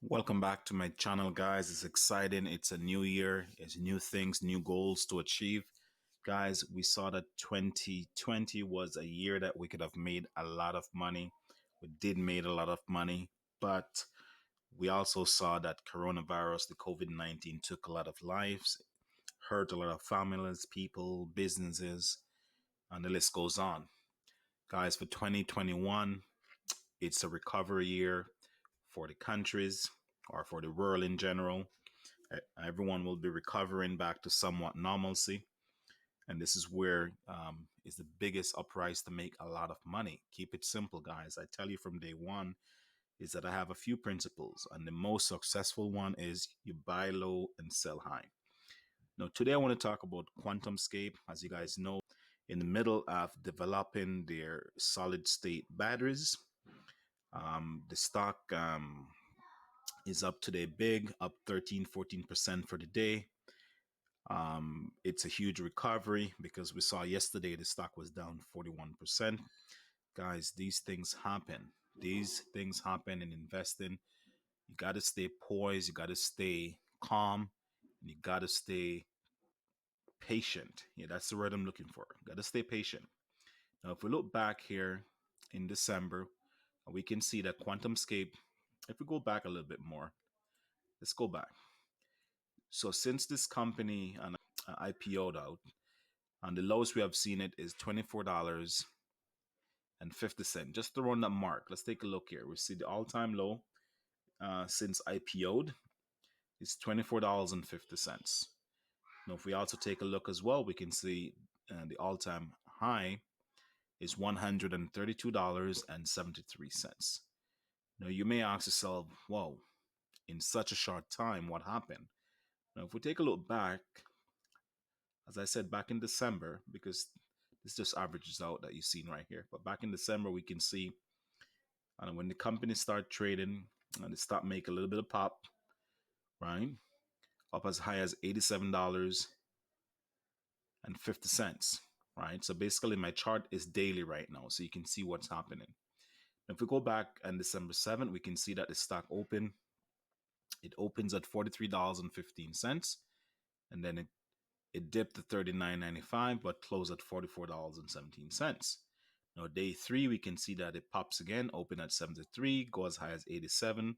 Welcome back to my channel, guys. It's exciting. It's a new year. It's new things, new goals to achieve. Guys, we saw that 2020 was a year that we could have made a lot of money. We did made a lot of money, but we also saw that coronavirus, the COVID-19, took a lot of lives, hurt a lot of families, people, businesses, and the list goes on. Guys, for 2021, it's a recovery year for the countries or for the world in general. Everyone will be recovering back to somewhat normalcy. And this is where is the biggest uprise to make a lot of money. Keep it simple, guys. I tell you from day one is that I have a few principles, and the most successful one is you buy low and sell high. Now, today I want to talk about QuantumScape. As you guys know, in the middle of developing their solid state batteries. The stock is up today big, up 13-14% for the day. It's a huge recovery because we saw yesterday the stock was down 41%. Guys, these things happen. These things happen in investing. You got to stay poised. You got to stay calm. And you got to stay patient. Yeah, that's the word I'm looking for. Got to stay patient. Now, if we look back here in December, we can see that QuantumScape, if we go back a little bit more, let's go back. So since this company IPO'd out, and the lowest we have seen it is $24.50. Just around that mark. Let's take a look here. We see the all-time low since IPO'd is $24.50. Now, if we also take a look as well, we can see the all-time high is $132.73. Now, you may ask yourself, whoa, in such a short time, what happened? Now, if we take a look back, as I said, back in December, because this just averages out that you've seen right here. But back in December, we can see when the company start trading and they start making a little bit of pop, right? Up as high as $87.50, right? So basically my chart is daily right now. So you can see what's happening. Now, if we go back on December 7th, we can see that the stock it opens at $43.15. And then it dipped to $39.95, but closed at $44.17. Now, day 3, we can see that it pops again, open at 73, go as high as 87,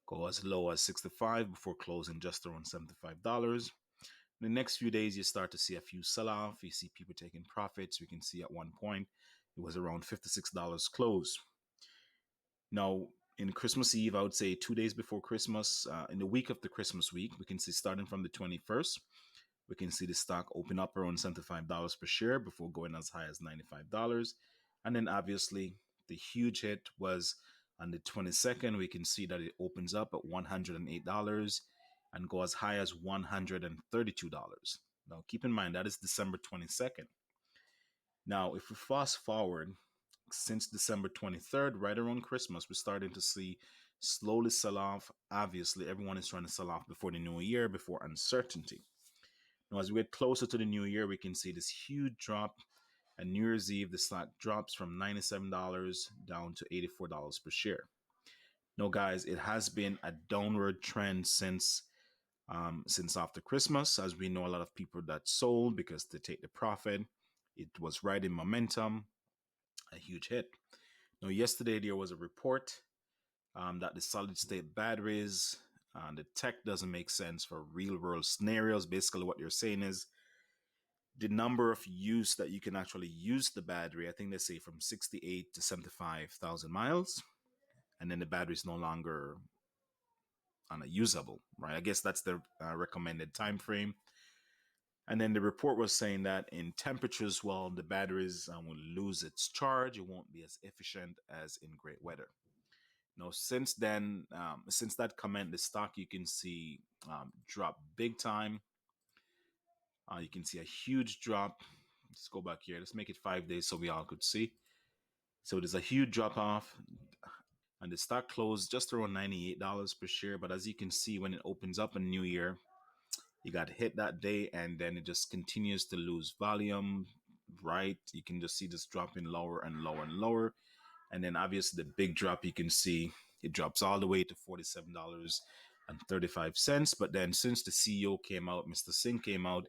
go as low as 65 before closing just around $75. In the next few days, you start to see a few sell-off. You see people taking profits. We can see at one point it was around $56 close. Now, in Christmas Eve, I would say 2 days before Christmas, in the week of the Christmas week, we can see starting from the 21st, we can see the stock open up around $75 per share before going as high as $95. And then obviously the huge hit was on the 22nd. We can see that it opens up at $108 and go as high as $132. Now, keep in mind that is December 22nd. Now, if we fast forward since December 23rd, right around Christmas, we're starting to see slowly sell off. Obviously, everyone is trying to sell off before the new year, before uncertainty. Now, as we get closer to the new year, we can see this huge drop. And New Year's Eve, the stock drops from $97 down to $84 per share. Now, guys, it has been a downward trend since after Christmas. As we know, a lot of people that sold because they take the profit. It was riding momentum, a huge hit. Now, yesterday there was a report that the solid state batteries and the tech doesn't make sense for real world scenarios. Basically, what you're saying is the number of use that you can actually use the battery. I think they say from 68 to 75,000 miles, and then the battery is no longer usable, right? I guess that's the recommended time frame. And then the report was saying that in temperatures, well, the batteries will lose its charge. It won't be as efficient as in great weather. Now, since then, since that comment, the stock you can see drop big time. You can see a huge drop. Let's go back here. Let's make it 5 days so we all could see. So there's a huge drop off. And the stock closed just around $98 per share. But as you can see, when it opens up in New Year, you got hit that day, and then it just continues to lose volume, right? You can just see this dropping lower and lower and lower. And then obviously the big drop you can see it drops all the way to $47.35. But then since the CEO came out, Mr. Singh came out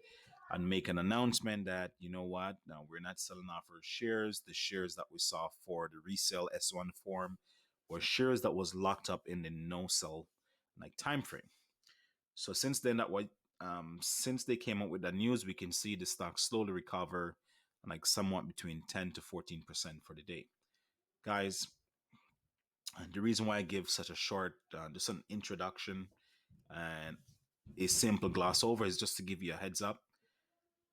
and make an announcement that, you know what, now we're not selling off our shares. The shares that we saw for the resale S1 form were shares that was locked up in the no sell like time frame. So since then, since they came up with that news, we can see the stock slowly recover, like somewhat between 10 to 14% for the day, guys. The reason why I give such a short, just an introduction and a simple gloss over is just to give you a heads up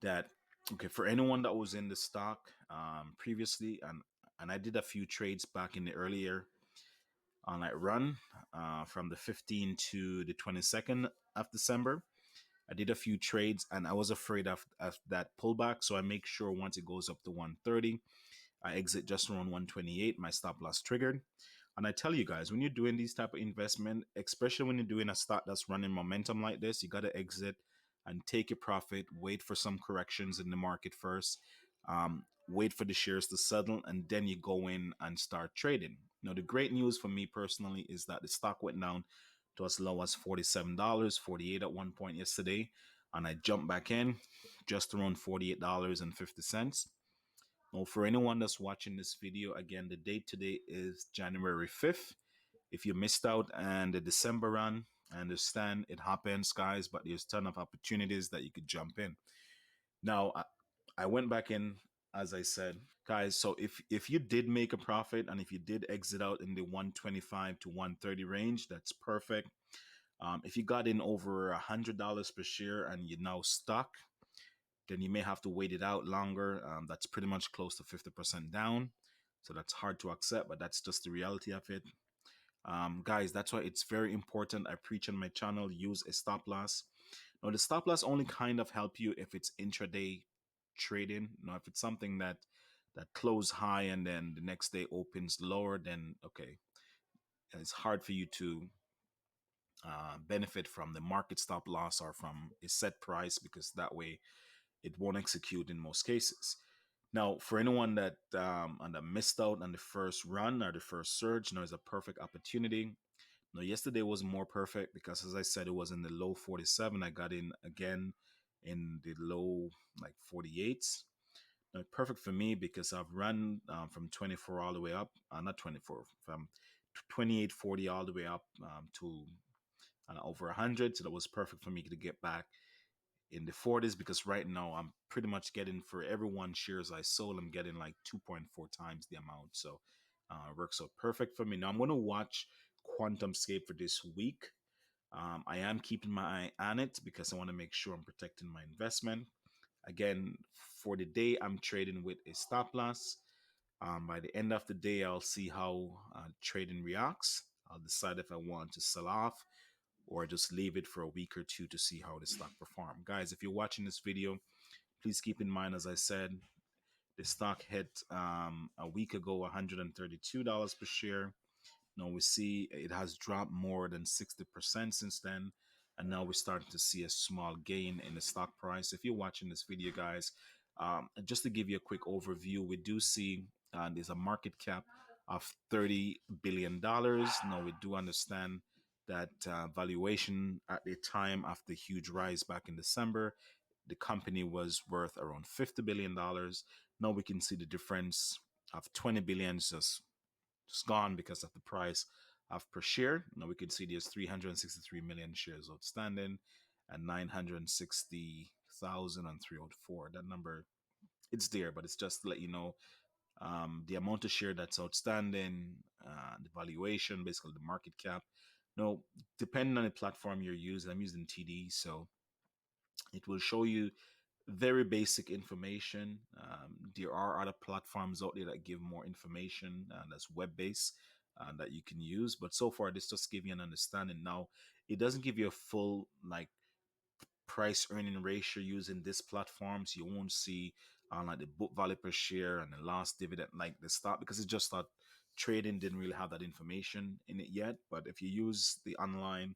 that, okay, for anyone that was in the stock previously, and I did a few trades back in the earlier on that run from the 15th to the 22nd of December. I did a few trades and I was afraid of that pullback. So I make sure once it goes up to 130, I exit just around 128, my stop loss triggered. And I tell you guys, when you're doing these type of investment, especially when you're doing a stock that's running momentum like this, you got to exit and take your profit, wait for some corrections in the market first, wait for the shares to settle, and then you go in and start trading. Now, the great news for me personally is that the stock went down to as low as $47, 48 at one point yesterday, and I jumped back in just around $48.50. Now, for anyone that's watching this video, again, the date today is January 5th. If you missed out and the December run, I understand it happens, guys, but there's a ton of opportunities that you could jump in. Now, I went back in, as I said, guys. So if you did make a profit and if you did exit out in the 125 to 130 range, that's perfect. If you got in over $100 per share and you're now stuck, then you may have to wait it out longer. That's pretty much close to 50% down. So that's hard to accept, but that's just the reality of it. Guys, that's why it's very important. I preach on my channel, use a stop loss. Now, the stop loss only kind of help you if it's intraday trading. Now, if it's something that close high and then the next day opens lower, then okay, it's hard for you to benefit from the market stop loss or from a set price, because that way it won't execute in most cases. Now, for anyone that missed out on the first run or the first surge, now is a perfect opportunity. Now, yesterday was more perfect because, as I said, it was in the low 47. I got in again in the low like 48s. Now, perfect for me because I've run from 24 all the way up, not 24, from 28.40 all the way up to over 100. So that was perfect for me to get back in the 40s, because right now I'm pretty much getting, for every one shares I sold, I'm getting like 2.4 times the amount. So it works out perfect for me. Now I'm going to watch QuantumScape for this week. I am keeping my eye on it because I want to make sure I'm protecting my investment. Again, for the day, I'm trading with a stop loss. By the end of the day, I'll see how trading reacts. I'll decide if I want to sell off or just leave it for a week or two to see how the stock perform. Guys, if you're watching this video, please keep in mind, as I said, the stock hit a week ago $132 per share. Now we see it has dropped more than 60% since then, and now we're starting to see a small gain in the stock price. If you're watching this video, guys, just to give you a quick overview, we do see there's a market cap of $30 billion. Now we do understand that valuation at the time of the huge rise back in December, the company was worth around $50 billion. Now we can see the difference of 20 billion just gone because of the price of per share. Now we can see there's 363 million shares outstanding and 960,304. That number, it's there, but it's just to let you know the amount of share that's outstanding, the valuation, basically the market cap. Now, depending on the platform you're using, I'm using TD, so it will show you very basic information. There are other platforms out there that give more information that's web-based that you can use. But so far, this just give you an understanding. Now, it doesn't give you a full like price earning ratio using this platforms. You won't see like the book value per share and the last dividend like the stock, because it's just that trading didn't really have that information in it yet. But if you use the online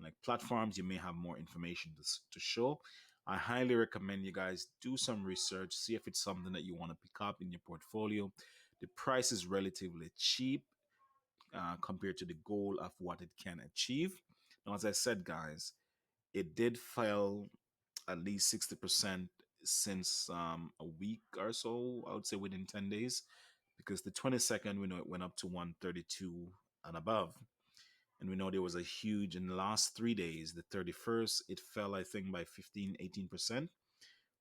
like platforms, you may have more information to show. I highly recommend you guys do some research, see if it's something that you want to pick up in your portfolio. The price is relatively cheap compared to the goal of what it can achieve. Now, as I said, guys, it did fail at least 60% since a week or so, I would say within 10 days, because the 22nd, we know it went up to 132 and above. And we know there was a huge, in the last 3 days, the 31st, it fell, I think, by 15, 18%.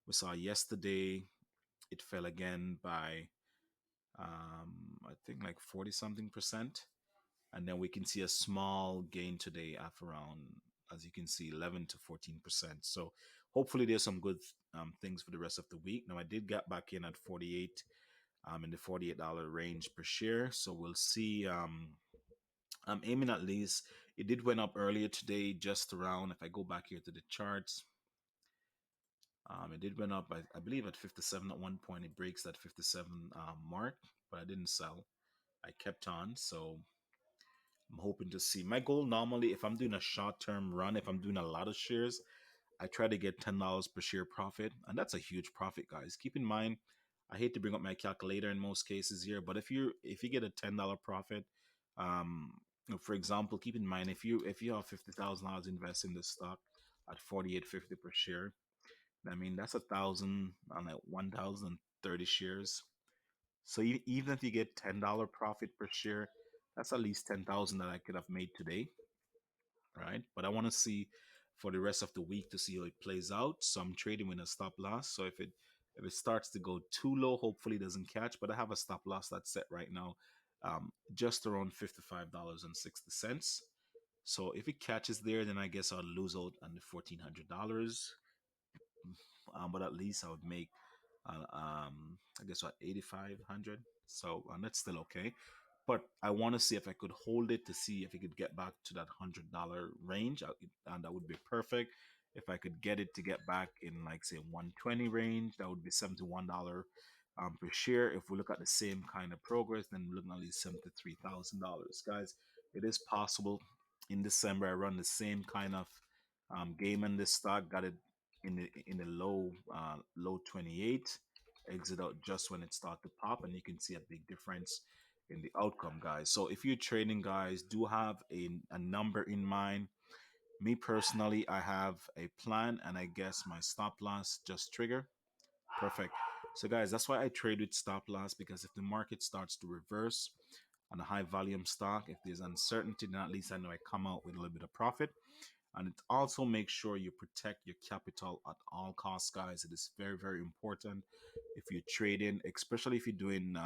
We saw yesterday, it fell again by, I think, like 40 something percent. And then we can see a small gain today of around, as you can see, 11 to 14%. So hopefully there's some good things for the rest of the week. Now I did get back in at 48, in the $48 range per share. So we'll see. I'm aiming at least. It did went up earlier today, just around. If I go back here to the charts, it did went up. I believe at 57 at one point. It breaks that 57 mark, but I didn't sell. I kept on. So I'm hoping to see. My goal normally, if I'm doing a short term run, if I'm doing a lot of shares, I try to get $10 per share profit, and that's a huge profit, guys. Keep in mind, I hate to bring up my calculator in most cases here, but if you get a $10 profit, um, for example, keep in mind if you have $50,000 invested in the stock at 48.50 per share, I mean that's 1,000 on like 1,030 shares. So even if you get $10 profit per share, that's at least 10,000 that I could have made today, right? But I want to see for the rest of the week to see how it plays out. So I'm trading with a stop loss. So if it starts to go too low, hopefully it doesn't catch. But I have a stop loss that's set right now, just around $55.60. So if it catches there, then I guess I'll lose out on the $1,400. But at least I would make, I guess what, 8,500. So and that's still okay. But I want to see if I could hold it to see if it could get back to that $100 range, and that would be perfect. If I could get it to get back in like say 120 range, that would be $71 per share. If we look at the same kind of progress, then we're looking at least $73,000, guys. It is possible. In December, I run the same kind of game in this stock. Got it in the low 28, exit out just when it started to pop, and you can see a big difference in the outcome, guys. So if you're trading, guys, do have a number in mind. Me personally, I have a plan, and I guess my stop loss just trigger. Perfect. So guys, that's why I trade with stop loss, because if the market starts to reverse on a high volume stock, if there's uncertainty, then at least I know I come out with a little bit of profit. And it also makes sure you protect your capital at all costs, guys. It is very, very important if you're trading, especially if you're doing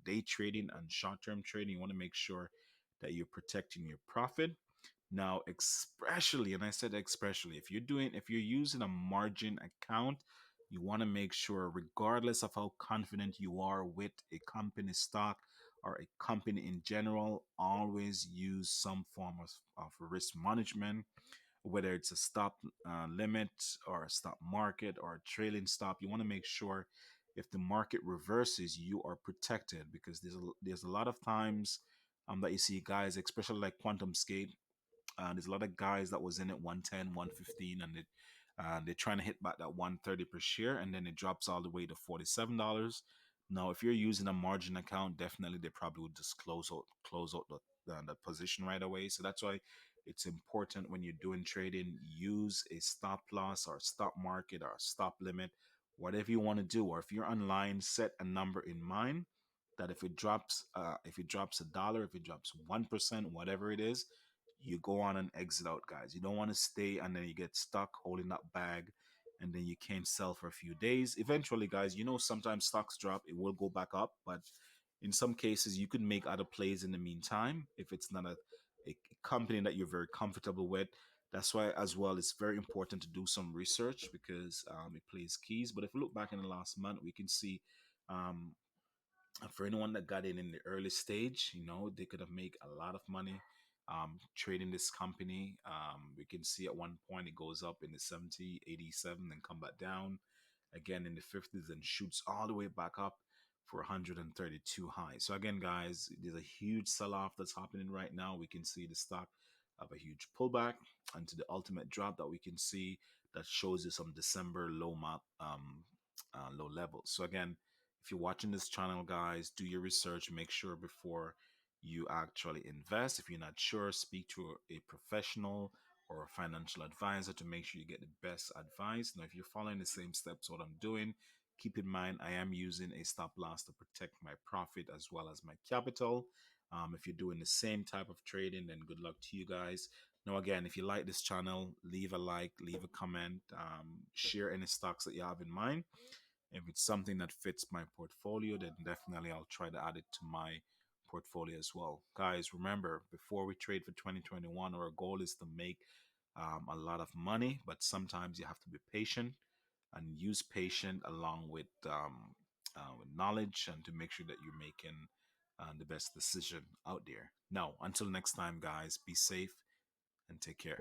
day trading and short-term trading. You want to make sure that you're protecting your profit. Now, especially, and I said especially, if you're using a margin account, you want to make sure, regardless of how confident you are with a company stock or a company in general, always use some form of risk management, whether it's a stop limit or a stop market or a trailing stop. You want to make sure if the market reverses, you are protected, because there's a lot of times that you see guys, especially like QuantumScape. There's a lot of guys that was in at 110, 115, and they're trying to hit back that 130 per share, and then it drops all the way to $47. Now, if you're using a margin account, definitely they probably would just close out the position right away. So that's why it's important when you're doing trading, use a stop loss or stop market or stop limit, whatever you want to do. Or if you're online, set a number in mind that if it drops $1, if it drops 1%, whatever it is, you go on and exit out, guys. You don't want to stay and then you get stuck holding that bag and then you can't sell for a few days. Eventually, guys, sometimes stocks drop, it will go back up, but in some cases, you could make other plays in the meantime if it's not a company that you're very comfortable with. That's why, as well, it's very important to do some research, because it plays keys. But if we look back in the last month, we can see um, for anyone that got in the early stage, they could have made a lot of money trading this company. We can see at one point it goes up in the 70, 87, then come back down again in the 50s and shoots all the way back up for 132 high. So again, guys, there's a huge sell-off that's happening right now. We can see the stock have a huge pullback and to the ultimate drop that we can see that shows you some December low levels. So again, if you're watching this channel, guys, do your research. Make sure before you actually invest. If you're not sure, speak to a professional or a financial advisor to make sure you get the best advice. Now, if you're following the same steps what I'm doing, keep in mind I am using a stop loss to protect my profit as well as my capital. If you're doing the same type of trading, then good luck to you guys. Now, again, if you like this channel, leave a like, leave a comment, share any stocks that you have in mind. If it's something that fits my portfolio, then definitely I'll try to add it to my portfolio as well. Guys, remember, before we trade for 2021, our goal is to make a lot of money, but sometimes you have to be patient and use patience along with knowledge and to make sure that you're making the best decision out there. Now, until next time, guys, be safe and take care.